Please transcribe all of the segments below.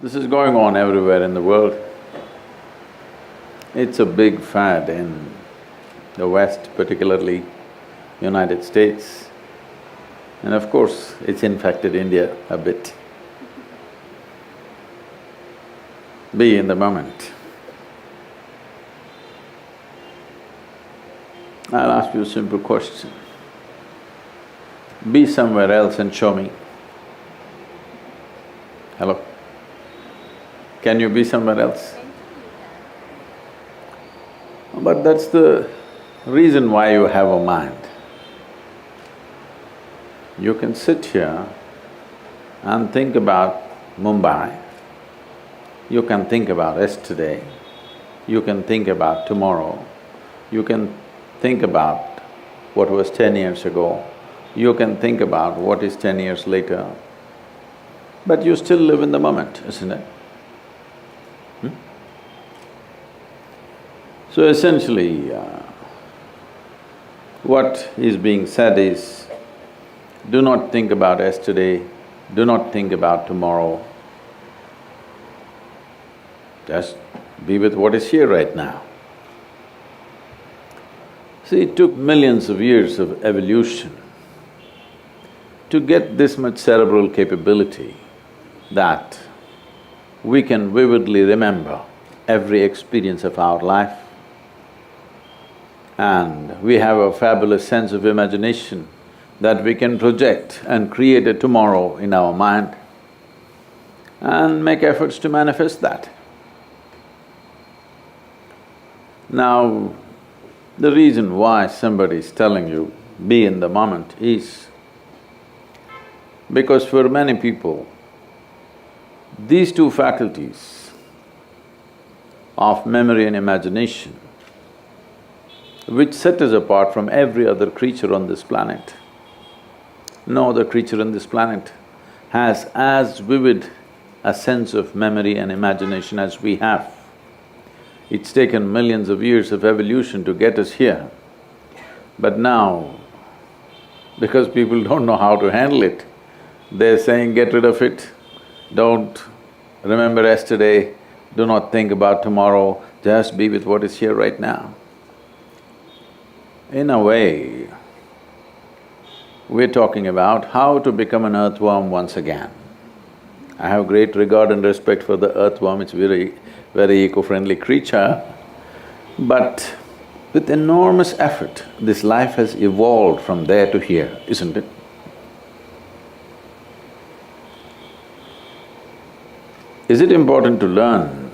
This is going on everywhere in the world. It's a big fad in the West, particularly United States. And of course, it's infected India a bit. Be in the moment. I'll ask you a simple question. Be somewhere else and show me. Hello? Can you be somewhere else? But that's the reason why you have a mind. You can sit here and think about Mumbai, you can think about yesterday, you can think about tomorrow, you can think about what was 10 years ago, you can think about what is 10 years later, but you still live in the moment, isn't it? So essentially, what is being said is, do not think about yesterday, do not think about tomorrow, just be with what is here right now. See, it took millions of years of evolution to get this much cerebral capability that we can vividly remember every experience of our life, and we have a fabulous sense of imagination that we can project and create a tomorrow in our mind and make efforts to manifest that. Now, the reason why somebody is telling you, be in the moment is because for many people, these two faculties of memory and imagination, which set us apart from every other creature on this planet. No other creature on this planet has as vivid a sense of memory and imagination as we have. It's taken millions of years of evolution to get us here, but now, because people don't know how to handle it, they're saying, get rid of it, don't remember yesterday, do not think about tomorrow, just be with what is here right now. In a way, we're talking about how to become an earthworm once again. I have great regard and respect for the earthworm, it's very eco-friendly creature, but with enormous effort, this life has evolved from there to here, isn't it? Is it important to learn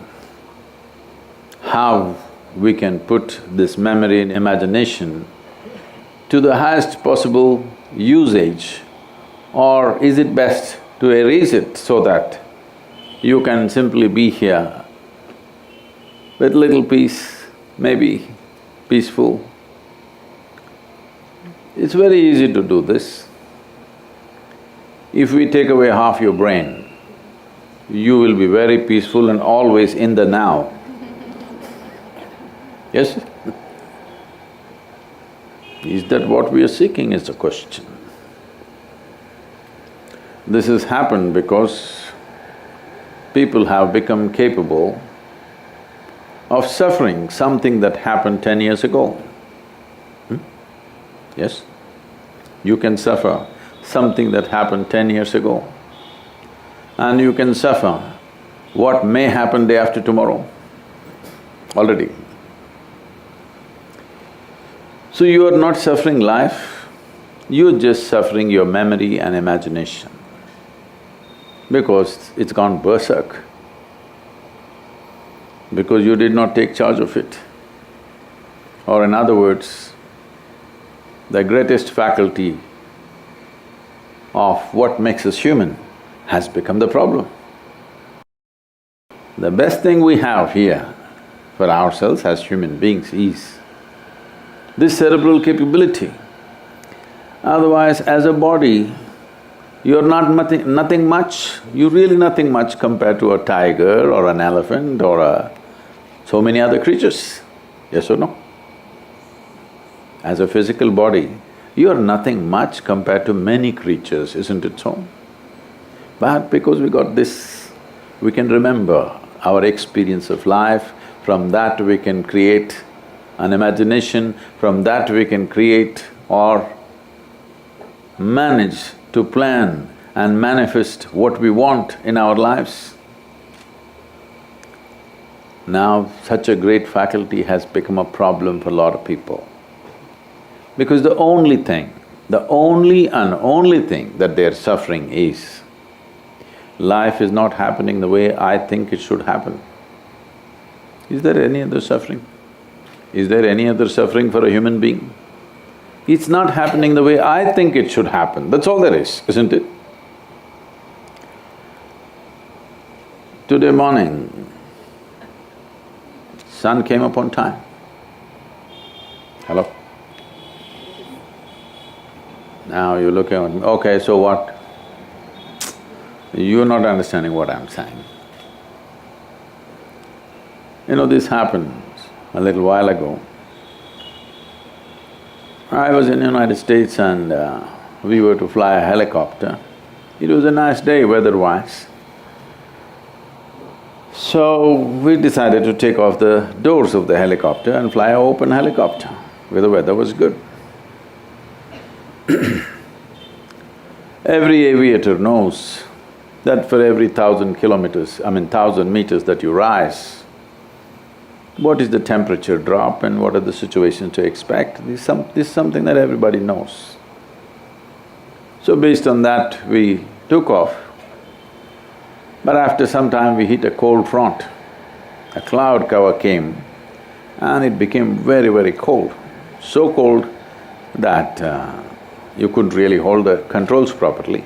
how we can put this memory and imagination to the highest possible usage, or is it best to erase it so that you can simply be here with little peace, maybe peaceful? It's very easy to do this. If we take away half your brain, you will be very peaceful and always in the now. Yes? Is that what we are seeking is the question. This has happened because people have become capable of suffering something that happened 10 years ago. Yes? You can suffer something that happened 10 years ago, and you can suffer what may happen day after tomorrow already. So you are not suffering life, you're just suffering your memory and imagination because it's gone berserk, because you did not take charge of it. Or in other words, the greatest faculty of what makes us human has become the problem. The best thing we have here for ourselves as human beings is this cerebral capability. Otherwise, as a body, you're nothing much, you're really nothing much compared to a tiger or an elephant or so many other creatures, yes or no? As a physical body, you're nothing much compared to many creatures, isn't it so? But because we got this we can remember our experience of life, from that we can create an imagination, from that we can create or manage to plan and manifest what we want in our lives. Now, such a great faculty has become a problem for a lot of people. Because the only thing that they're suffering is, life is not happening the way I think it should happen. Is there any other suffering? Is there any other suffering for a human being? It's not happening the way I think it should happen, that's all there is, isn't it? Today morning, sun came up on time. Hello? Now you're looking at me, okay, so what? You're not understanding what I'm saying. You know, this happened a little while ago. I was in the United States and we were to fly a helicopter. It was a nice day weather-wise. So we decided to take off the doors of the helicopter and fly an open helicopter, where the weather was good. Every aviator knows that for every 1,000 meters that you rise, what is the temperature drop and what are the situations to expect, this is something that everybody knows. So based on that, we took off. But after some time we hit a cold front. A cloud cover came and it became very, very cold. So cold that you couldn't really hold the controls properly.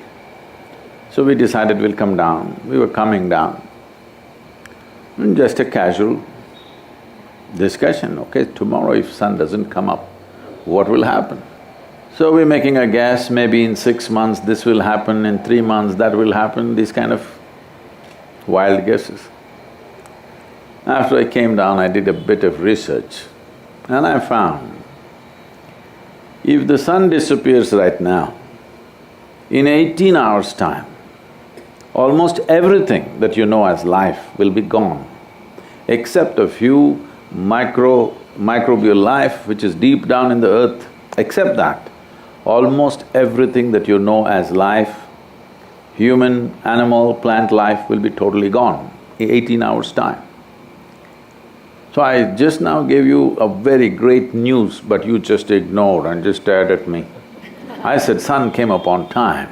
So we decided we'll come down. We were coming down. And just a casual discussion, okay, tomorrow if sun doesn't come up, what will happen? So we're making a guess, maybe in 6 months this will happen, in 3 months that will happen, these kind of wild guesses. After I came down, I did a bit of research and I found if the sun disappears right now, in 18 hours' time, almost everything that you know as life will be gone, except a few microbial life which is deep down in the earth. Except that, almost everything that you know as life, human, animal, plant life will be totally gone in 18 hours' time. So I just now gave you a very great news, but you just ignored and just stared at me. I said, sun came up on time.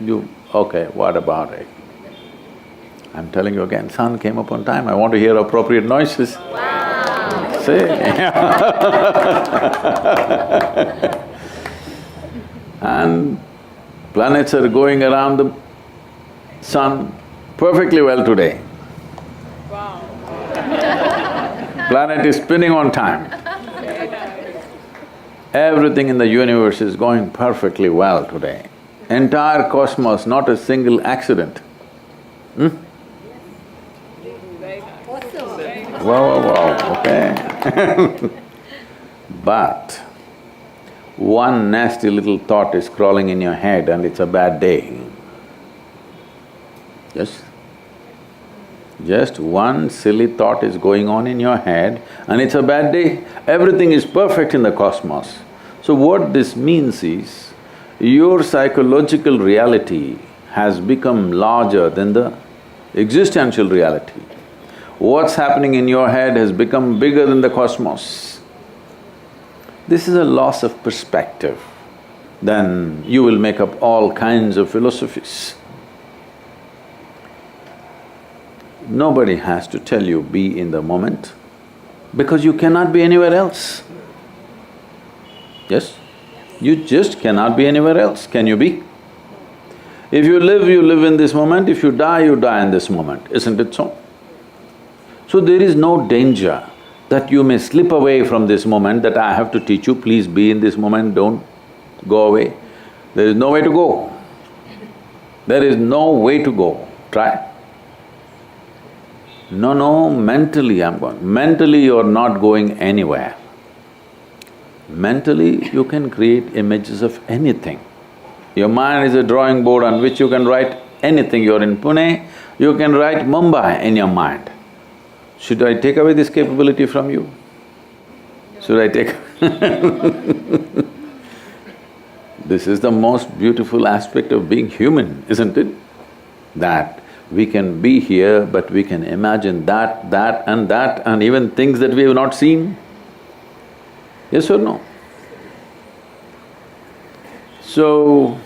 You… okay, what about it? I'm telling you again, sun came up on time, I want to hear appropriate noises. Wow. See? And planets are going around the sun perfectly well today. Wow. Planet is spinning on time. Everything in the universe is going perfectly well today. Entire cosmos, not a single accident. Wow, okay. But one nasty little thought is crawling in your head and it's a bad day. Yes? Just one silly thought is going on in your head and it's a bad day. Everything is perfect in the cosmos. So what this means is, your psychological reality has become larger than the existential reality. What's happening in your head has become bigger than the cosmos. This is a loss of perspective. Then you will make up all kinds of philosophies. Nobody has to tell you be in the moment, because you cannot be anywhere else. Yes? You just cannot be anywhere else, can you be? If you live in this moment, if you die in this moment, isn't it so? So there is no danger that you may slip away from this moment, that I have to teach you, please be in this moment, don't go away. There is no way to go. There is no way to go. Try. No, mentally I'm going. Mentally you're not going anywhere. Mentally you can create images of anything. Your mind is a drawing board on which you can write anything. You're in Pune, you can write Mumbai in your mind. Should I take away this capability from you? Should I take This is the most beautiful aspect of being human, isn't it? That we can be here, but we can imagine that, and even things that we have not seen. Yes or no? So,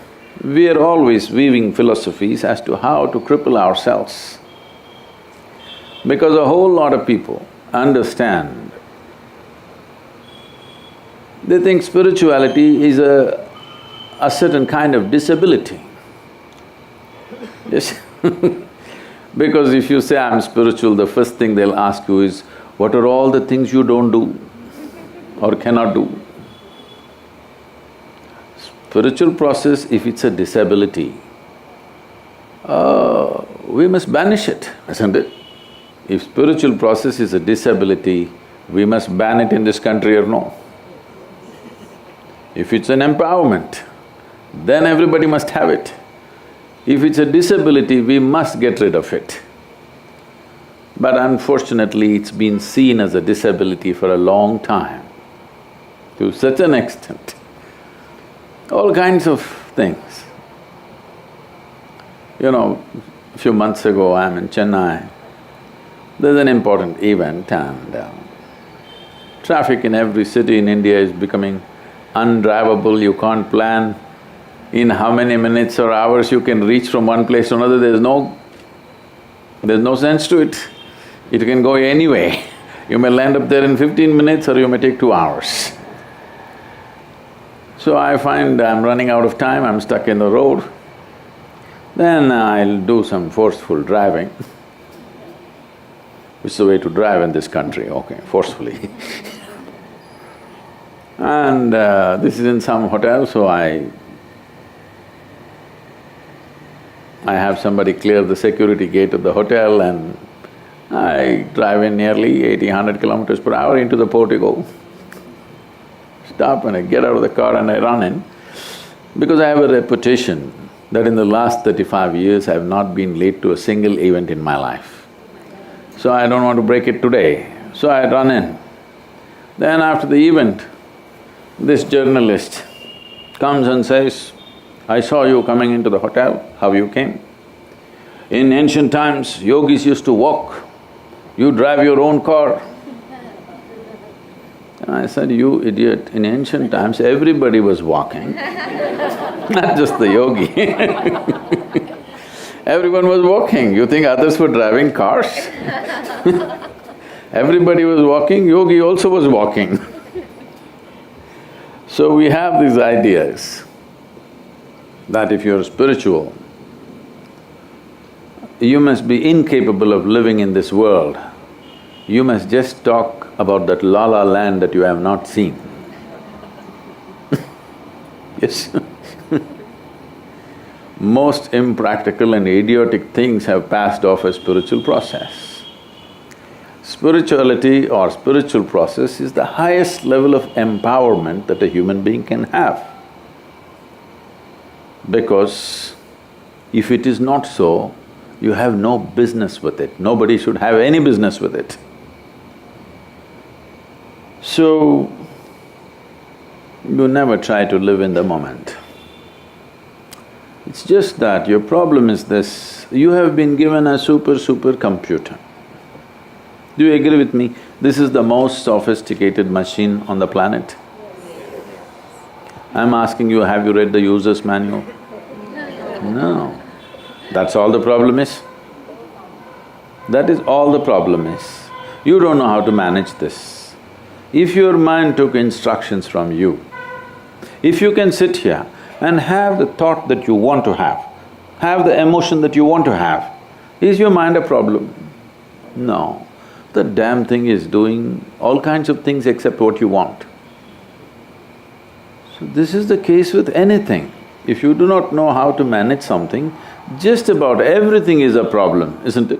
we are always weaving philosophies as to how to cripple ourselves. Because a whole lot of people understand, they think spirituality is a certain kind of disability. Yes because if you say, I'm spiritual, the first thing they'll ask you is, what are all the things you don't do or cannot do? Spiritual process, if it's a disability, we must banish it, isn't it? If spiritual process is a disability, we must ban it in this country or no? If it's an empowerment, then everybody must have it. If it's a disability, we must get rid of it. But unfortunately, it's been seen as a disability for a long time, to such an extent. All kinds of things. You know, a few months ago, I'm in Chennai. There's an important event and traffic in every city in India is becoming undrivable. You can't plan in how many minutes or hours you can reach from one place to another. There's no sense to it. It can go anyway. You may land up there in 15 minutes or you may take 2 hours. So I find I'm running out of time, I'm stuck in the road. Then I'll do some forceful driving. Which is the way to drive in this country, okay, forcefully and this is in some hotel, so I have somebody clear the security gate of the hotel and I drive in nearly 80-100 kilometers per hour into the portico. Stop and I get out of the car and I run in. Because I have a reputation that in the last 35 years I have not been late to a single event in my life. So I don't want to break it today, so I run in. Then after the event, this journalist comes and says, I saw you coming into the hotel, how you came? In ancient times, yogis used to walk, you drive your own car. And I said, you idiot, in ancient times everybody was walking, not just the yogi Everyone was walking, you think others were driving cars? Everybody was walking, yogi also was walking So we have these ideas that if you're spiritual, you must be incapable of living in this world. You must just talk about that la-la land that you have not seen. Yes Most impractical and idiotic things have passed off as spiritual process. Spirituality or spiritual process is the highest level of empowerment that a human being can have. Because if it is not so, you have no business with it, nobody should have any business with it. So, you never try to live in the moment. It's just that your problem is this, you have been given a super computer. Do you agree with me? This is the most sophisticated machine on the planet. I'm asking you, have you read the user's manual? No. That's all the problem is. That is all the problem is. You don't know how to manage this. If your mind took instructions from you, if you can sit here and have the thought that you want to have the emotion that you want to have, is your mind a problem? No. The damn thing is doing all kinds of things except what you want. So this is the case with anything. If you do not know how to manage something, just about everything is a problem, isn't it?